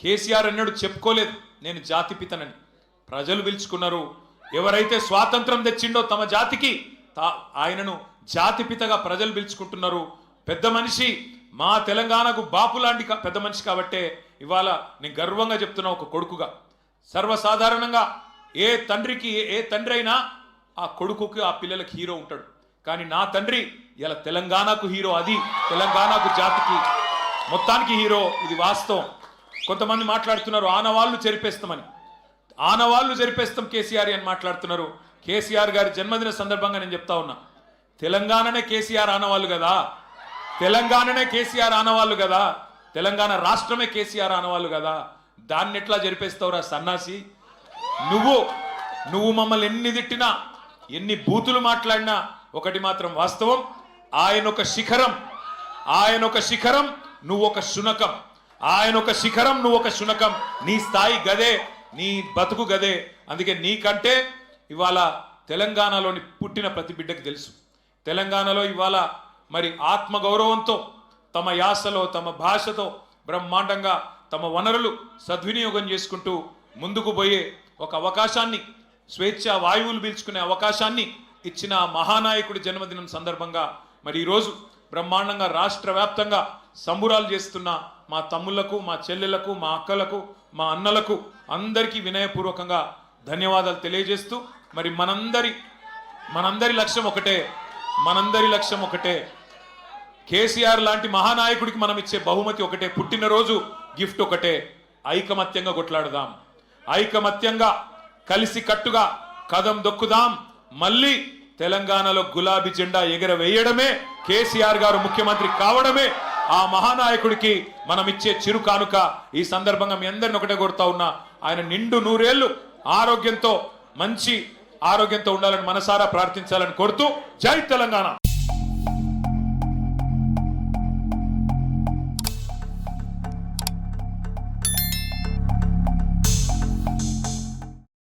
కేసీఆర్ అన్నాడు చెప్పుకోలేదు నేను జాతిపితనని. ప్రజలు పిలుచుకున్నారు. ఎవరైతే స్వాతంత్రం తెచ్చిండో తమ జాతికి ఆయనను జాతిపితగా ప్రజలు పిలుచుకుంటున్నారు. పెద్ద మనిషి, మా తెలంగాణకు బాపు లాంటి పెద్ద మనిషి కాబట్టే ఇవాళ నేను గర్వంగా చెప్తున్నా ఒక కొడుకుగా. సర్వసాధారణంగా ఏ తండ్రి అయినా ఆ కొడుకుకి ఆ పిల్లలకి హీరో ఉంటాడు. కానీ నా తండ్రి ఇలా తెలంగాణకు హీరో, అది తెలంగాణకు జాతికి మొత్తానికి హీరో. ఇది వాస్తవం. కొంతమంది మాట్లాడుతున్నారు ఆనవాళ్ళు చెరిపేస్తామని. ఆనవాళ్ళు జరిపేస్తాం కేసీఆర్ అని మాట్లాడుతున్నారు. కేసీఆర్ గారి జన్మదిన సందర్భంగా నేను చెప్తా ఉన్నా, తెలంగాణనే కేసీఆర్ ఆనవాళ్ళు కదా, తెలంగాణనే కేసీఆర్ ఆనవాళ్ళు కదా, తెలంగాణ రాష్ట్రమే కేసీఆర్ ఆనవాళ్ళు కదా. దాన్ని ఎట్లా జరిపేస్తావురా సన్నాసి? నువ్వు మమ్మల్ని ఎన్ని తిట్టినా, ఎన్ని బూతులు మాట్లాడినా ఒకటి మాత్రం వాస్తవం, ఆయన ఒక శిఖరం, నువ్వు ఒక శునకం. ఆయన ఒక శిఖరం, నువ్వు ఒక శునకం. నీ స్థాయి గదే, నీ బతుకు గదే. అందుకే నీకంటే ఇవాళ తెలంగాణలోని పుట్టిన ప్రతి బిడ్డకు తెలుసు, తెలంగాణలో ఇవాళ మరి ఆత్మగౌరవంతో తమ యాసలో తమ భాషతో బ్రహ్మాండంగా తమ వనరులు సద్వినియోగం చేసుకుంటూ ముందుకు పోయే ఒక అవకాశాన్ని, స్వేచ్ఛ వాయువులు పీల్చుకునే అవకాశాన్ని ఇచ్చిన మహానాయకుడి జన్మదినం సందర్భంగా మరి ఈరోజు బ్రహ్మాండంగా రాష్ట్ర వ్యాప్తంగా సంబురాలు చేస్తున్న మా తమ్ముళ్లకు, మా చెల్లెలకు, మా అక్కలకు, మా అన్నలకు అందరికీ వినయపూర్వకంగా ధన్యవాదాలు తెలియజేస్తూ మరి మనందరి లక్ష్యం ఒకటే, కేసీఆర్ లాంటి మహానాయకుడికి మనం ఇచ్చే బహుమతి ఒకటే, పుట్టినరోజు గిఫ్ట్ ఒకటే. ఐకమత్యంగా కొట్లాడదాం, ఐకమత్యంగా కలిసి కట్టుగా కదం దొక్కుదాం. మళ్ళీ తెలంగాణలో గులాబీ జెండా ఎగరవేయడమే, కేసీఆర్ గారు ముఖ్యమంత్రి కావడమే ఆ మహానాయకుడికి మనం ఇచ్చే చిరు కానుక. ఈ సందర్భంగా మీ అందరిని ఒకటే కోరుతా ఉన్నా, ఆయన నిండు 100 ఏళ్లు ఆరోగ్యంతో, మంచి ఆరోగ్యంతో ఉండాలని మనసారా ప్రార్థించాలని కోరుతూ, జై తెలంగాణ.